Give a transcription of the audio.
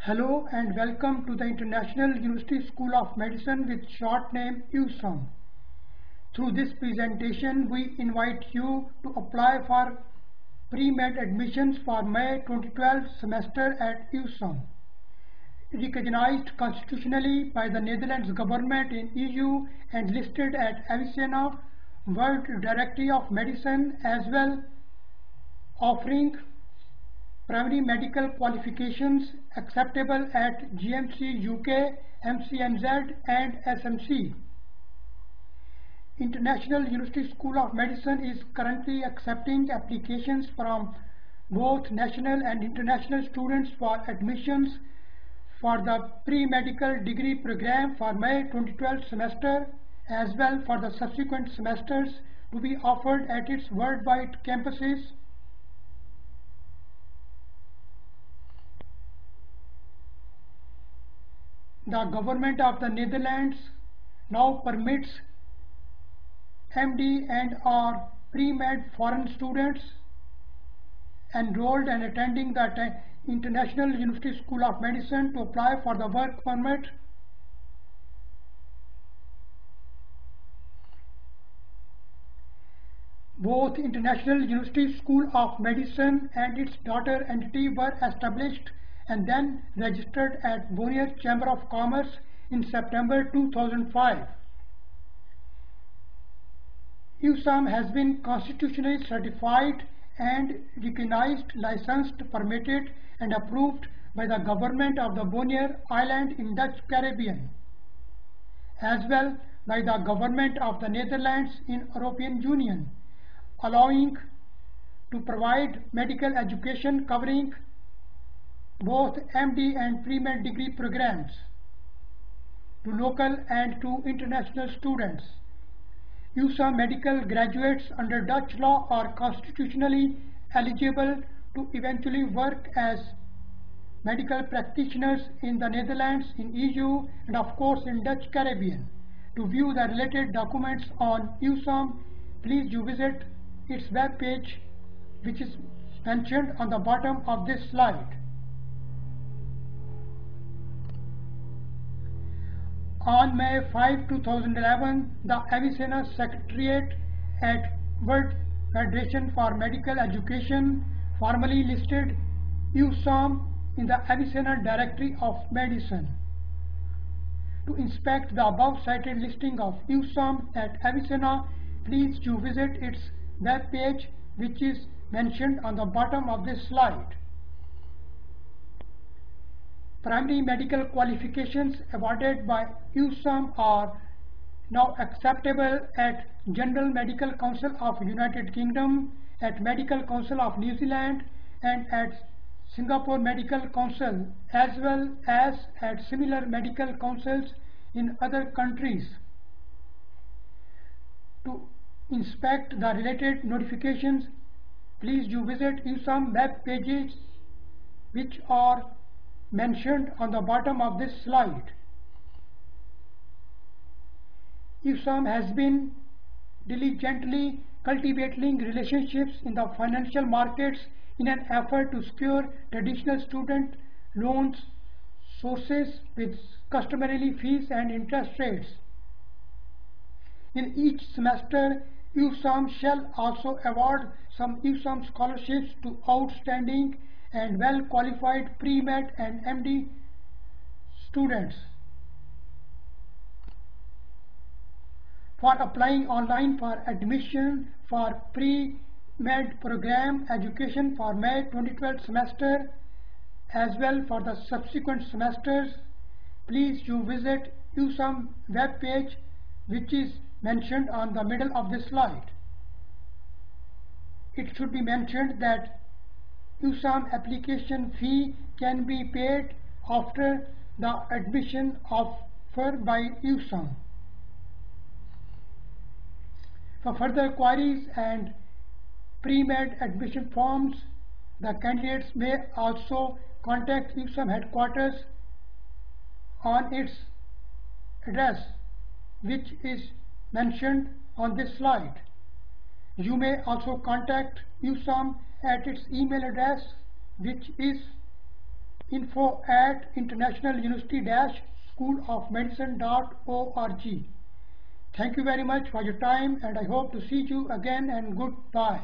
Hello and welcome to the International University School of Medicine with short name USOM. Through this presentation, we invite you to apply for pre-med admissions for May 2012 semester at USOM. Recognized constitutionally by the Netherlands government in EU and listed at Avicenna World Directory of Medicine, as well offering primary medical qualifications acceptable at GMC UK, MCNZ and SMC. International University School of Medicine is currently accepting applications from both national and international students for admissions for the pre-medical degree program for May 2012 semester, as well for the subsequent semesters to be offered at its worldwide campuses. The government of the Netherlands now permits MD and or pre-med foreign students enrolled and attending the International University School of Medicine to apply for the work permit. Both International University School of Medicine and its daughter entity were established and then registered at Bonnier Chamber of Commerce in September 2005. USOM has been constitutionally certified and recognized, licensed, permitted and approved by the government of the Bonaire Island in Dutch Caribbean, as well by the government of the Netherlands in European Union, allowing to provide medical education covering both MD and pre-med degree programs to local and to international students. USOM medical graduates under Dutch law are constitutionally eligible to eventually work as medical practitioners in the Netherlands, in EU and of course in Dutch Caribbean. To view the related documents on USOM, please do visit its web page, which is mentioned on the bottom of this slide. On May 5, 2011, the Avicenna Secretariat at World Federation for Medical Education formally listed USOM in the Avicenna Directory of Medicine. To inspect the above cited listing of USOM at Avicenna, please do visit its web page, which is mentioned on the bottom of this slide. Primary medical qualifications awarded by USOM are now acceptable at General Medical Council of United Kingdom, at Medical Council of New Zealand and at Singapore Medical Council, as well as at similar medical councils in other countries. To inspect the related notifications, please do visit USOM web pages, which are mentioned on the bottom of this slide. USOM has been diligently cultivating relationships in the financial markets in an effort to secure traditional student loans sources with customarily fees and interest rates. In each semester, USOM shall also award some USOM scholarships to outstanding and well-qualified pre-med and MD students. For applying online for admission for pre-med program education for May 2012 semester, as well for the subsequent semesters, please do visit USOM web page, which is mentioned on the middle of this slide. It should be mentioned that USOM application fee can be paid after the admission offered by USOM. For further queries and pre-med admission forms, the candidates may also contact USOM headquarters on its address, which is mentioned on this slide. You may also contact USOM at its email address, which is info@internationaluniversity-schoolofmedicine.org. Thank you very much for your time, and I hope to see you again, and goodbye.